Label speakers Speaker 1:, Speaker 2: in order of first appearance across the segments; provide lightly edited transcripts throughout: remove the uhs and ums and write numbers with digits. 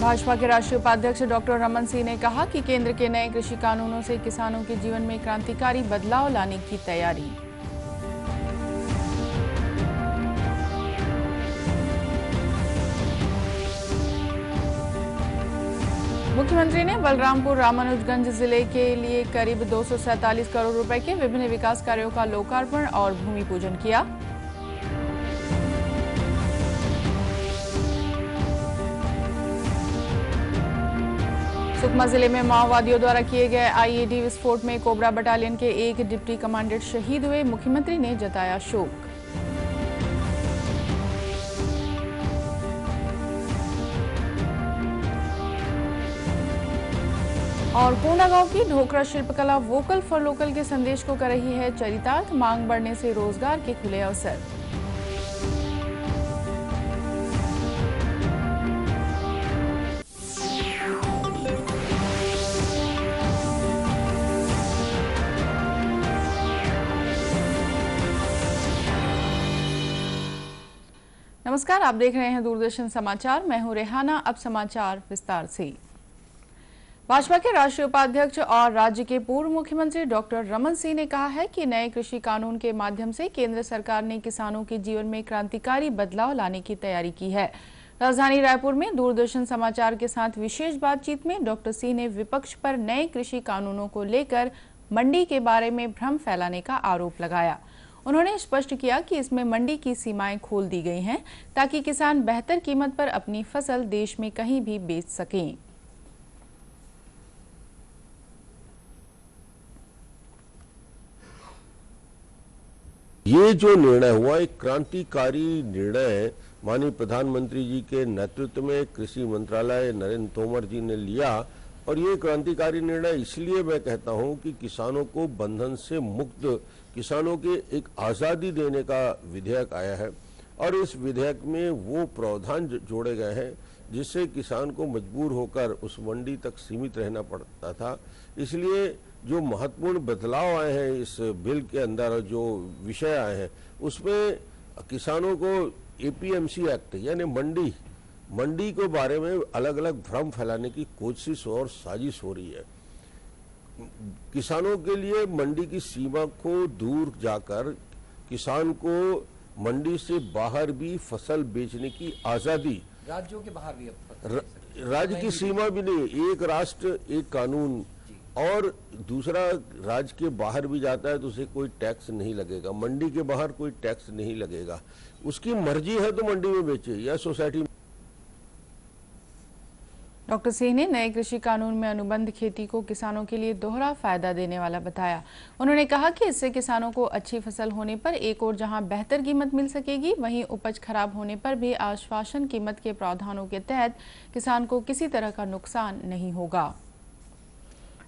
Speaker 1: भाजपा के राष्ट्रीय उपाध्यक्ष डॉक्टर रमन सिंह ने कहा कि केंद्र के नए कृषि कानूनों से किसानों के जीवन में क्रांतिकारी बदलाव लाने की तैयारी। मुख्यमंत्री ने बलरामपुर रामानुजगंज जिले के लिए करीब 247 करोड़ रुपए के विभिन्न विकास कार्यों का लोकार्पण और भूमि पूजन किया। सुकमा जिले में माओवादियों द्वारा किए गए आईईडी विस्फोट में कोबरा बटालियन के एक डिप्टी कमांडेंट शहीद हुए। मुख्यमंत्री ने जताया शोक। और कोंडागांव की ढोकरा शिल्पकला वोकल फॉर लोकल के संदेश को कर रही है चरितार्थ। मांग बढ़ने से रोजगार के खुले अवसर। नमस्कार, आप देख रहे हैं दूरदर्शन समाचार। मैं हूं रेहाना। अब समाचार विस्तार से। भाजपा के राष्ट्रीय उपाध्यक्ष और राज्य के पूर्व मुख्यमंत्री डॉक्टर रमन सिंह ने कहा है कि नए कृषि कानून के माध्यम से केंद्र सरकार ने किसानों के जीवन में क्रांतिकारी बदलाव लाने की तैयारी की है। राजधानी रायपुर में दूरदर्शन समाचार के साथ विशेष बातचीत में डॉक्टर सिंह ने विपक्ष पर नए कृषि कानूनों को लेकर मंडी के बारे में भ्रम फैलाने का आरोप लगाया। उन्होंने स्पष्ट किया कि इसमें मंडी की सीमाएं खोल दी गई हैं ताकि किसान बेहतर कीमत पर अपनी फसल देश में कहीं भी बेच सकें।
Speaker 2: ये जो निर्णय हुआ एक क्रांतिकारी निर्णय है। माननीय प्रधानमंत्री जी के नेतृत्व में कृषि मंत्रालय नरेंद्र तोमर जी ने लिया और ये क्रांतिकारी निर्णय इसलिए मैं कहता हूं कि किसानों को बंधन से मुक्त, किसानों के एक आज़ादी देने का विधेयक आया है और इस विधेयक में वो प्रावधान जोड़े गए हैं जिससे किसान को मजबूर होकर उस मंडी तक सीमित रहना पड़ता था। इसलिए जो महत्वपूर्ण बदलाव आए हैं इस बिल के अंदर, जो विषय आए हैं उसमें किसानों को एपीएमसी एक्ट यानी मंडी के बारे में अलग अलग भ्रम फैलाने की कोशिश और साजिश हो रही है। किसानों के लिए मंडी की सीमा को दूर जाकर किसान को मंडी से बाहर भी फसल बेचने की आजादी,
Speaker 3: राज्यों के बाहर भी
Speaker 2: राज्य की सीमा भी नहीं, एक राष्ट्र एक कानून, और दूसरा राज्य के बाहर भी जाता है तो उसे कोई टैक्स नहीं लगेगा, मंडी के बाहर कोई टैक्स नहीं लगेगा। उसकी मर्जी है तो मंडी में बेचे या सोसाइटी।
Speaker 1: डॉक्टर सिंह ने नए कृषि कानून में अनुबंध खेती को किसानों के लिए दोहरा फायदा देने वाला बताया। उन्होंने कहा कि इससे किसानों को अच्छी फसल होने पर एक और जहां बेहतर कीमत मिल सकेगी, वहीं उपज खराब होने पर भी आश्वासन कीमत के प्रावधानों के तहत किसान को किसी तरह का नुकसान नहीं होगा।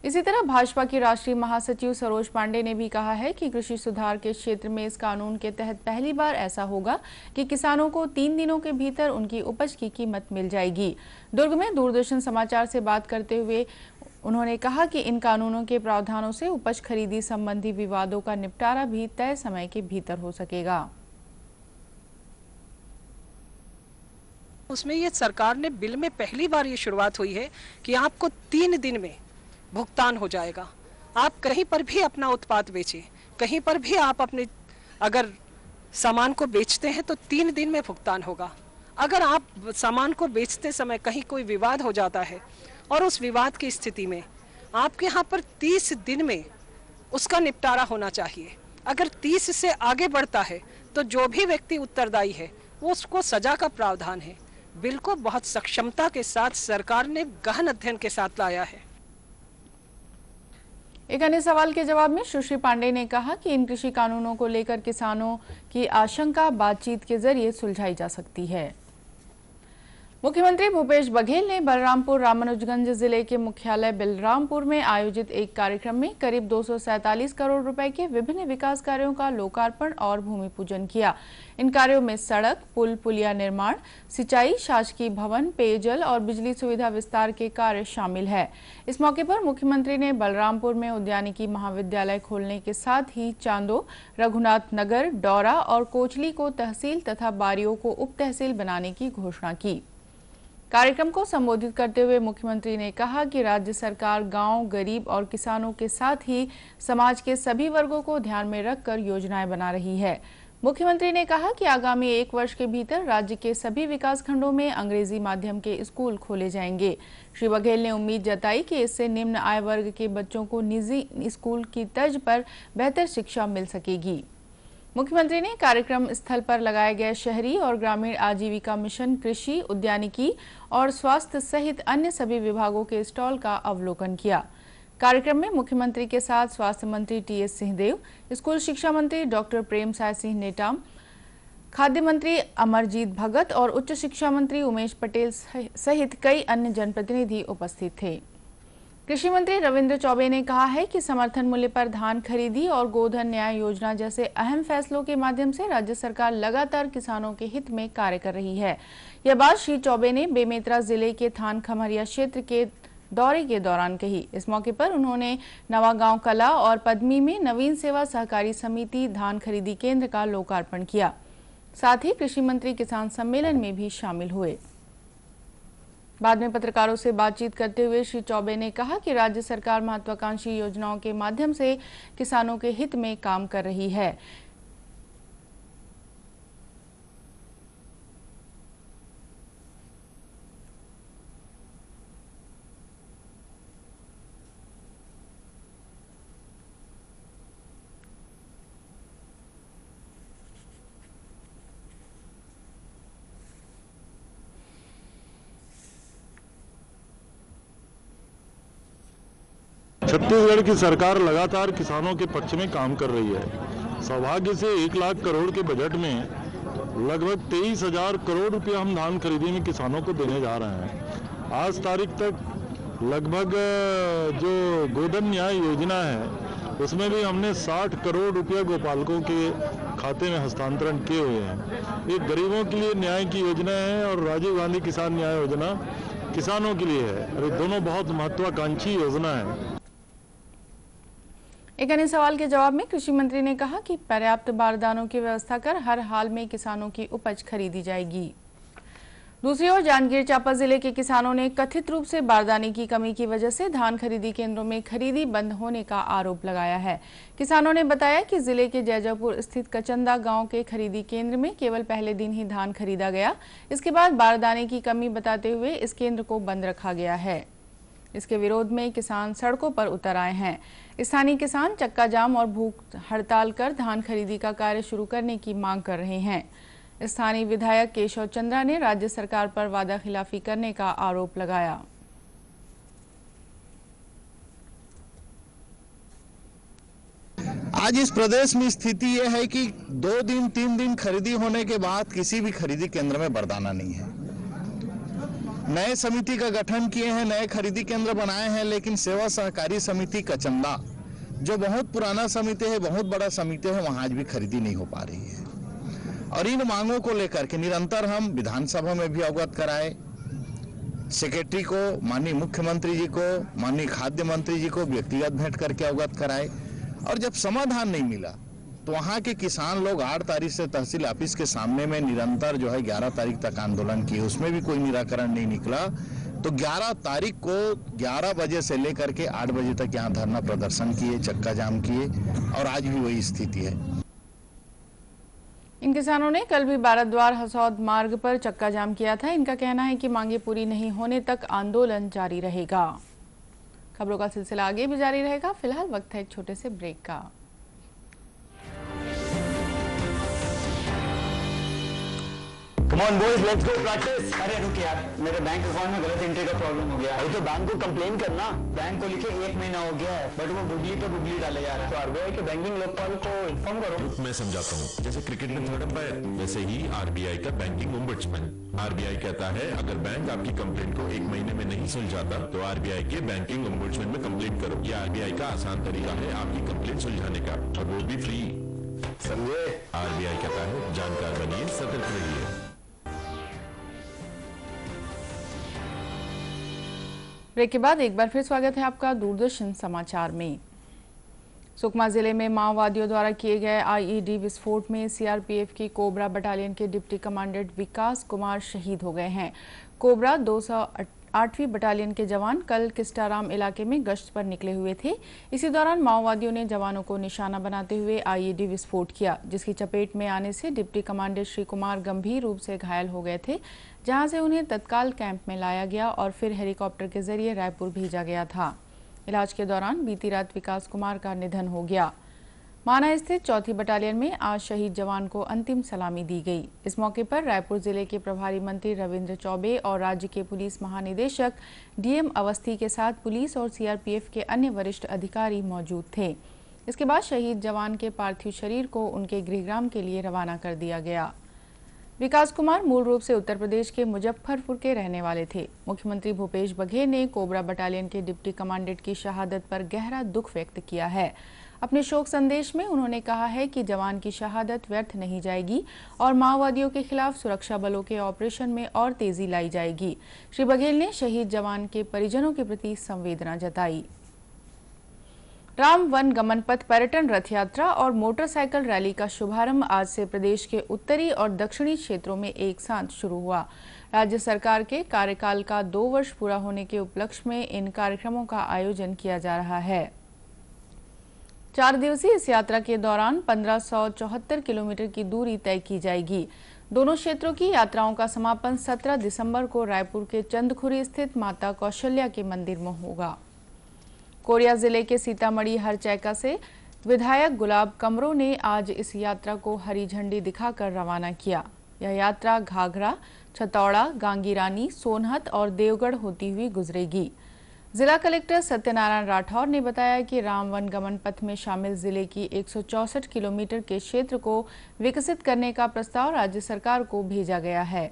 Speaker 1: इसी तरह भाजपा की राष्ट्रीय महासचिव सरोज पांडे ने भी कहा है कि कृषि सुधार के क्षेत्र में इस कानून के तहत पहली बार ऐसा होगा कि किसानों को 3 दिनों के भीतर उनकी उपज की कीमत मिल जाएगी। दुर्ग में दूरदर्शन समाचार से बात करते हुए उन्होंने कहा कि इन कानूनों के प्रावधानों से उपज खरीदी संबंधी विवादों का निपटारा भी तय समय के भीतर हो सकेगा।
Speaker 4: उसमें ये सरकार ने बिल में पहली बार ये शुरुआत हुई है कि आपको 3 दिन में भुगतान हो जाएगा। आप कहीं पर भी अपना उत्पाद बेचें, कहीं पर भी आप अपने अगर सामान को बेचते हैं तो 3 दिन में भुगतान होगा। अगर आप सामान को बेचते समय कहीं कोई विवाद हो जाता है और उस विवाद की स्थिति में आपके यहाँ पर 30 दिन में उसका निपटारा होना चाहिए। अगर 30 से आगे बढ़ता है तो जो भी व्यक्ति उत्तरदायी है वो उसको सजा का प्रावधान है। बिल को बहुत सक्षमता के साथ सरकार ने गहन अध्ययन के साथ लाया है।
Speaker 1: एक अन्य सवाल के जवाब में सुश्री पांडे ने कहा कि इन कृषि कानूनों को लेकर किसानों की आशंका बातचीत के जरिए सुलझाई जा सकती है। मुख्यमंत्री भूपेश बघेल ने बलरामपुर रामानुजगंज जिले के मुख्यालय बलरामपुर में आयोजित एक कार्यक्रम में करीब 247 करोड़ रुपए के विभिन्न विकास कार्यों का लोकार्पण और भूमि पूजन किया। इन कार्यों में सड़क, पुल, पुलिया निर्माण, सिंचाई, शासकीय भवन, पेयजल और बिजली सुविधा विस्तार के कार्य शामिल है। इस मौके पर मुख्यमंत्री ने बलरामपुर में उद्यानिकी महाविद्यालय खोलने के साथ ही चांदो, रघुनाथ नगर, डौरा और कोचली को तहसील तथा बारियों को उप तहसील बनाने की घोषणा की। कार्यक्रम को संबोधित करते हुए मुख्यमंत्री ने कहा कि राज्य सरकार गांव, गरीब और किसानों के साथ ही समाज के सभी वर्गों को ध्यान में रखकर योजनाएं बना रही है। मुख्यमंत्री ने कहा कि आगामी 1 वर्ष के भीतर राज्य के सभी विकासखंडों में अंग्रेजी माध्यम के स्कूल खोले जाएंगे। श्री बघेल ने उम्मीद जताई कि इससे निम्न आय वर्ग के बच्चों को निजी स्कूल की तर्ज पर बेहतर शिक्षा मिल सकेगी। मुख्यमंत्री ने कार्यक्रम स्थल पर लगाए गए शहरी और ग्रामीण आजीविका मिशन, कृषि, उद्यानिकी और स्वास्थ्य सहित अन्य सभी विभागों के स्टॉल का अवलोकन किया। कार्यक्रम में मुख्यमंत्री के साथ स्वास्थ्य मंत्री टी.एस. सिंहदेव, स्कूल शिक्षा मंत्री डॉक्टर प्रेमसाय सिंह नेटाम, खाद्य मंत्री अमरजीत भगत और उच्च शिक्षा मंत्री उमेश पटेल सहित कई अन्य जनप्रतिनिधि उपस्थित थे। कृषि मंत्री रविंद्र चौबे ने कहा है कि समर्थन मूल्य पर धान खरीदी और गोधन न्याय योजना जैसे अहम फैसलों के माध्यम से राज्य सरकार लगातार किसानों के हित में कार्य कर रही है। यह बात श्री चौबे ने बेमेतरा जिले के थान खमरिया क्षेत्र के दौरे के दौरान कही। इस मौके पर उन्होंने नवागांव कला और पद्मी में नवीन सेवा सहकारी समिति धान खरीदी केंद्र का लोकार्पण किया। साथ ही कृषि मंत्री किसान सम्मेलन में भी शामिल हुए। बाद में पत्रकारों से बातचीत करते हुए श्री चौबे ने कहा कि राज्य सरकार महत्वाकांक्षी योजनाओं के माध्यम से किसानों के हित में काम कर रही है।
Speaker 3: छत्तीसगढ़ की सरकार लगातार किसानों के पक्ष में काम कर रही है। सौभाग्य से 1 लाख करोड़ के बजट में लगभग 23,000 करोड़ रुपया हम धान खरीदी में किसानों को देने जा रहे हैं। आज तारीख तक लगभग जो गोधन न्याय योजना है उसमें भी हमने 60 करोड़ रुपया गोपालकों के खाते में हस्तांतरण किए हुए हैं। ये गरीबों के लिए न्याय की योजना है और राजीव गांधी किसान न्याय योजना किसानों के लिए है और ये दोनों बहुत महत्वाकांक्षी योजना है।
Speaker 1: एक अन्य सवाल के जवाब में कृषि मंत्री ने कहा कि पर्याप्त बारदानों की व्यवस्था कर हर हाल में किसानों की उपज खरीदी जाएगी। दूसरी ओर जांजगीर चांपा जिले के किसानों ने कथित रूप से बारदाने की कमी की वजह से धान खरीदी केंद्रों में खरीदी बंद होने का आरोप लगाया है। किसानों ने बताया कि जिले के जैजपुर स्थित कचंदा गांव के खरीदी केंद्र में केवल पहले दिन ही धान खरीदा गया। इसके बाद बारदाने की कमी बताते हुए इस केंद्र को बंद रखा गया है। इसके विरोध में किसान सड़कों पर उतर आए हैं। स्थानीय किसान चक्का जाम और भूख हड़ताल कर धान खरीदी का कार्य शुरू करने की मांग कर रहे हैं। स्थानीय विधायक केशव चंद्रा ने राज्य सरकार पर वादा खिलाफी करने का आरोप लगाया।
Speaker 5: आज इस प्रदेश में स्थिति यह है कि 2 दिन 3 दिन खरीदी होने के बाद किसी भी खरीदी केंद्र में बारदाना नहीं है। नए समिति का गठन किए हैं, नए खरीदी केंद्र बनाए हैं, लेकिन सेवा सहकारी समिति कचंदा जो बहुत पुराना समिति है, बहुत बड़ा समिति है, वहां आज भी खरीदी नहीं हो पा रही है। और इन मांगों को लेकर के निरंतर हम विधानसभा में भी अवगत कराए, सेक्रेटरी को, माननीय मुख्यमंत्री जी को, माननीय खाद्य मंत्री जी को व्यक्तिगत भेंट करके अवगत कराए। और जब समाधान नहीं मिला तो वहां के किसान लोग 8 तारीख से तहसील ऑफिस के सामने में निरंतर जो है 11 तारीख तक आंदोलन किए, उसमें भी कोई निराकरण नहीं निकला। तो 11 तारीख को 11 बजे से लेकर के 8 बजे तक यहाँ धरना प्रदर्शन किए, चक्का जाम किए और आज भी वही स्थिति है।
Speaker 1: इन किसानों ने कल भी बाराद्वार हसौद मार्ग पर चक्का जाम किया था। इनका कहना है कि मांगे पूरी नहीं होने तक आंदोलन जारी रहेगा। खबरों का सिलसिला आगे भी जारी रहेगा। फिलहाल वक्त है एक छोटे से ब्रेक का।
Speaker 6: Come on boys, let's go practice. अरे रुक यार, मेरे बैंक अकाउंट में गलत एंट्री का प्रॉब्लम हो गया। अरे तो बैंक को कंप्लेन करना। बैंक को लिखे 1 महीना हो गया है, बट वो गुगली पे गुगली डाले जा रहा है। तो आरबीआई के बैंकिंग लोकपाल को इन्फॉर्म करो। मैं समझाता हूँ। जैसे क्रिकेट में थर्ड अंपायर, वैसे ही आरबीआई का बैंकिंग ओम्बड्समैन। आरबीआई कहता है अगर बैंक आपकी कंप्लेंट को 1 महीने में नहीं सुलझाता तो आरबीआई के बैंकिंग ओम्बड्समैन में कंप्लेंट करो। यह आरबीआई का आसान तरीका है आपकी कंप्लेंट सुलझाने का, और वो भी फ्री। समझे? आरबीआई कहता है जानकार बनिए, सतर्क रहिए।
Speaker 1: ब्रेक के बाद एक बार फिर स्वागत है आपका दूरदर्शन समाचार में। सुकमा जिले में माओवादियों द्वारा किए गए आईईडी विस्फोट में सीआरपीएफ की कोबरा बटालियन के डिप्टी कमांडेंट विकास कुमार शहीद हो गए हैं। कोबरा 208वीं बटालियन के जवान कल किस्टाराम इलाके में गश्त पर निकले हुए थे। इसी दौरान माओवादियों ने जवानों को निशाना बनाते हुए आईईडी विस्फोट किया, जिसकी चपेट में आने से डिप्टी कमांडर श्री कुमार गंभीर रूप से घायल हो गए थे, जहां से उन्हें तत्काल कैंप में लाया गया और फिर हेलीकॉप्टर के जरिए रायपुर भेजा गया था। इलाज के दौरान बीती रात विकास कुमार का निधन हो गया। माना स्थित 4थी बटालियन में आज शहीद जवान को अंतिम सलामी दी गई। इस मौके पर रायपुर जिले के प्रभारी मंत्री रविंद्र चौबे और राज्य के पुलिस महानिदेशक डीएम अवस्थी के साथ पुलिस और सीआरपीएफ के अन्य वरिष्ठ अधिकारी मौजूद थे। इसके बाद शहीद जवान के पार्थिव शरीर को उनके गृहग्राम के लिए रवाना कर दिया गया। विकास कुमार मूल रूप से उत्तर प्रदेश के मुजफ्फरपुर के रहने वाले थे। मुख्यमंत्री भूपेश बघेल ने कोबरा बटालियन के डिप्टी कमांडेंट की शहादत पर गहरा दुख व्यक्त किया है। अपने शोक संदेश में उन्होंने कहा है कि जवान की शहादत व्यर्थ नहीं जाएगी और माओवादियों के खिलाफ सुरक्षा बलों के ऑपरेशन में और तेजी लाई जाएगी। श्री बघेल ने शहीद जवान के परिजनों के प्रति संवेदना जताई। राम वन गमन पथ पर्यटन रथ यात्रा और मोटरसाइकिल रैली का शुभारंभ आज से प्रदेश के उत्तरी और दक्षिणी क्षेत्रों में एक साथ शुरू हुआ। राज्य सरकार के कार्यकाल का 2 वर्ष पूरा होने के उपलक्ष्य में इन कार्यक्रमों का आयोजन किया जा रहा है। 4 दिवसीय इस यात्रा के दौरान 1574 किलोमीटर की दूरी तय की जाएगी। दोनों क्षेत्रों की यात्राओं का समापन 17 दिसंबर को रायपुर के चंदखुरी स्थित माता कौशल्या के मंदिर में होगा। कोरिया जिले के सीतामढ़ी हरचैका से विधायक गुलाब कमरों ने आज इस यात्रा को हरी झंडी दिखाकर रवाना किया। यह यात्रा घाघरा, छतौड़ा, गांगीरानी, सोनहत और देवगढ़ होती हुई गुजरेगी। जिला कलेक्टर सत्यनारायण राठौर ने बताया कि राम वन गमन पथ में शामिल जिले की 164 किलोमीटर के क्षेत्र को विकसित करने का प्रस्ताव राज्य सरकार को भेजा गया है।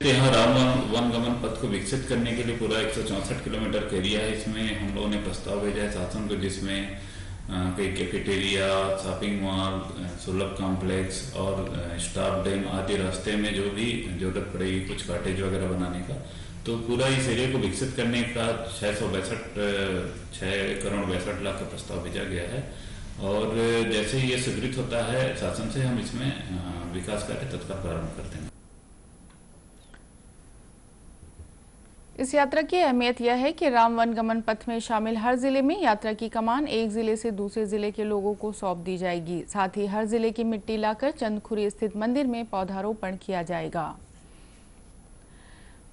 Speaker 7: यहाँ राम वन गमन पथ को विकसित करने के लिए पूरा 164 किलोमीटर का एरिया है। इसमें हम लोगों ने प्रस्ताव भेजा है शासन को, जिसमें कई कैफेटेरिया, शॉपिंग मॉल, सुलभ कॉम्प्लेक्स और स्टाफ डैम आदि रास्ते में जो भी जरूरत पड़ेगी, कुछ कॉटेज वगैरह बनाने का, तो पूरा इस एरिया को विकसित करने का 6 करोड़ 62 लाख का प्रस्ताव भेजा गया है। और जैसे ही ये स्वीकृत होता है शासन से, हम इसमें विकास कार्य तत्काल प्रारंभ करते हैं।
Speaker 1: इस यात्रा की अहमियत यह है कि राम वन गमन पथ में शामिल हर जिले में यात्रा की कमान एक जिले से दूसरे जिले के लोगों को सौंप दी जाएगी। साथ ही हर जिले की मिट्टी लाकर चंदखुरी स्थित मंदिर में पौधारोपण किया जाएगा।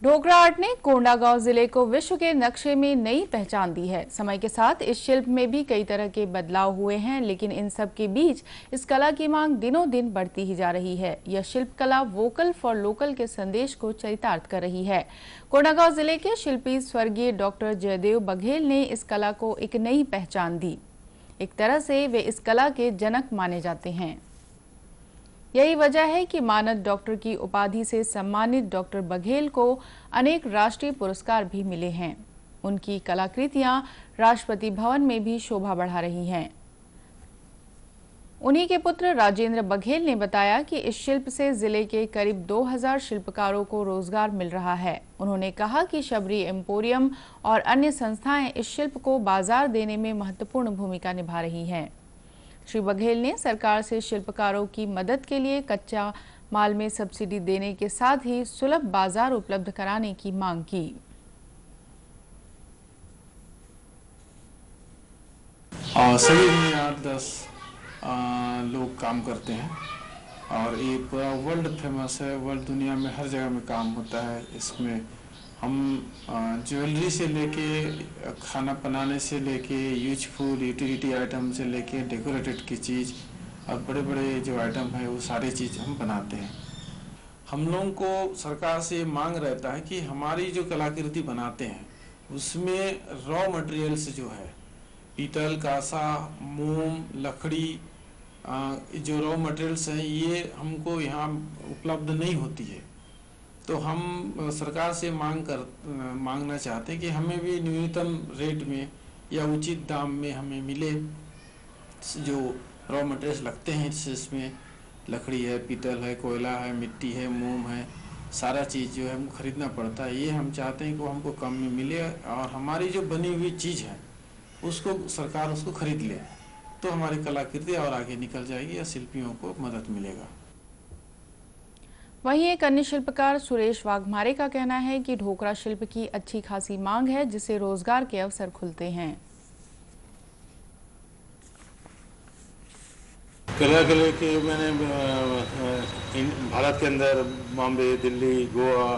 Speaker 1: ढोकरा आर्ट ने कोंडागांव जिले को विश्व के नक्शे में नई पहचान दी है। समय के साथ इस शिल्प में भी कई तरह के बदलाव हुए हैं, लेकिन इन सब के बीच इस कला की मांग दिनों दिन बढ़ती ही जा रही है। यह शिल्प कला वोकल फॉर लोकल के संदेश को चरितार्थ कर रही है। कोंडागांव जिले के शिल्पी स्वर्गीय डॉक्टर जयदेव बघेल ने इस कला को एक नई पहचान दी। एक तरह से वे इस कला के जनक माने जाते हैं। यही वजह है कि मानद डॉक्टर की उपाधि से सम्मानित डॉक्टर बघेल को अनेक राष्ट्रीय पुरस्कार भी मिले हैं। उनकी कलाकृतियां राष्ट्रपति भवन में भी शोभा बढ़ा रही हैं। उन्हीं के पुत्र राजेंद्र बघेल ने बताया कि इस शिल्प से जिले के करीब 2000 शिल्पकारों को रोजगार मिल रहा है। उन्होंने कहा कि शबरी एम्पोरियम और अन्य संस्थाएं इस शिल्प को बाजार देने में महत्वपूर्ण भूमिका निभा रही हैं। श्री बघेल ने सरकार से शिल्पकारों की मदद के लिए कच्चा माल में सब्सिडी देने के साथ ही सुलभ बाजार उपलब्ध कराने की मांग की।
Speaker 8: सभी में 8-10 लोग काम करते हैं और ये पूरा वर्ल्ड फेमस है। वर्ल्ड दुनिया में हर जगह में काम होता है। इसमें हम ज्वेलरी से लेके खाना बनाने से लेके यूजफुल यूटिलिटी आइटम से लेके डेकोरेटेड की चीज़ और बड़े बड़े जो आइटम है वो सारी चीज़ हम बनाते हैं। हम लोगों को सरकार से मांग रहता है कि हमारी जो कलाकृति बनाते हैं उसमें रॉ मटेरियल्स जो है पीतल, कांसा, मोम, लकड़ी, जो रॉ मटेरियल्स हैं ये हमको यहाँ उपलब्ध नहीं होती है। तो हम सरकार से मांगना चाहते हैं कि हमें भी न्यूनतम रेट में या उचित दाम में हमें मिले। जो रॉ मटेरियल्स लगते हैं इसमें लकड़ी है, पीतल है, कोयला है, मिट्टी है, मोम है, सारा चीज़ जो है हमको खरीदना पड़ता है। ये हम चाहते हैं कि हमको कम में मिले और हमारी जो बनी हुई चीज़ है उसको सरकार उसको खरीद ले, तो हमारी कलाकृति और आगे निकल जाएगी या शिल्पियों को मदद मिलेगा।
Speaker 1: वहीं एक अन्य शिल्पकार सुरेश वाघमारे का कहना है कि ढोकरा शिल्प की अच्छी खासी मांग है, जिससे रोजगार के अवसर खुलते हैं।
Speaker 9: कला के मैंने भारत के अंदर बॉम्बे, दिल्ली, गोवा,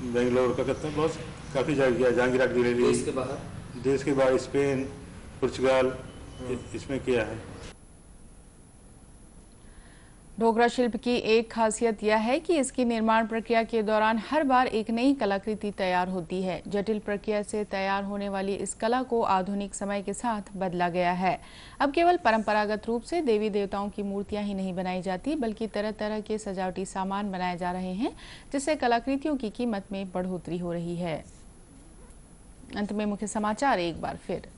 Speaker 9: बेंगलोर, कलकत्ता बहुत काफ़ी जगह किया। जहांगीर दिल्ली, देश के बाहर स्पेन, पुर्तगाल इसमें किया है।
Speaker 1: ढोकरा शिल्प की एक खासियत यह है कि इसकी निर्माण प्रक्रिया के दौरान हर बार एक नई कलाकृति तैयार होती है। जटिल प्रक्रिया से तैयार होने वाली इस कला को आधुनिक समय के साथ बदला गया है। अब केवल परंपरागत रूप से देवी देवताओं की मूर्तियां ही नहीं बनाई जाती, बल्कि तरह तरह के सजावटी सामान बनाए जा रहे हैं, जिससे कलाकृतियों की कीमत में बढ़ोतरी हो रही है। अंत में मुख्य समाचार एक बार फिर।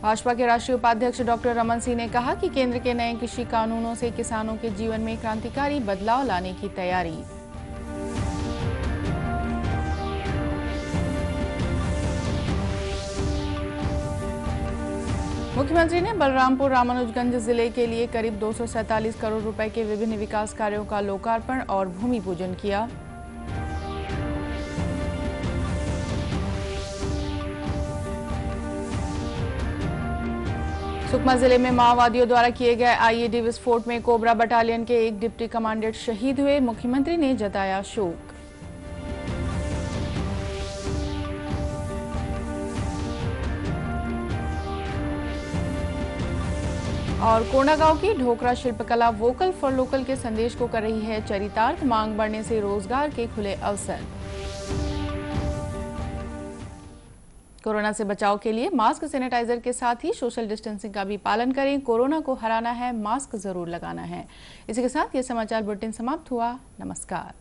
Speaker 1: भाजपा के राष्ट्रीय उपाध्यक्ष डॉक्टर रमन सिंह ने कहा कि केंद्र के नए कृषि कानूनों से किसानों के जीवन में क्रांतिकारी बदलाव लाने की तैयारी। मुख्यमंत्री ने बलरामपुर रामानुजगंज जिले के लिए करीब 247 करोड़ रुपए के विभिन्न विकास कार्यों का लोकार्पण और भूमि पूजन किया। सुकमा जिले में माओवादियों द्वारा किए गए आईईडी विस्फोट में कोबरा बटालियन के एक डिप्टी कमांडेंट शहीद हुए। मुख्यमंत्री ने जताया शोक। और कोंडागांव की ढोकरा शिल्पकला वोकल फॉर लोकल के संदेश को कर रही है चरितार्थ। मांग बढ़ने से रोजगार के खुले अवसर। कोरोना से बचाव के लिए मास्क, सैनिटाइजर के साथ ही सोशल डिस्टेंसिंग का भी पालन करें। कोरोना को हराना है, मास्क जरूर लगाना है। इसी के साथ ये समाचार बुलेटिन समाप्त हुआ। नमस्कार।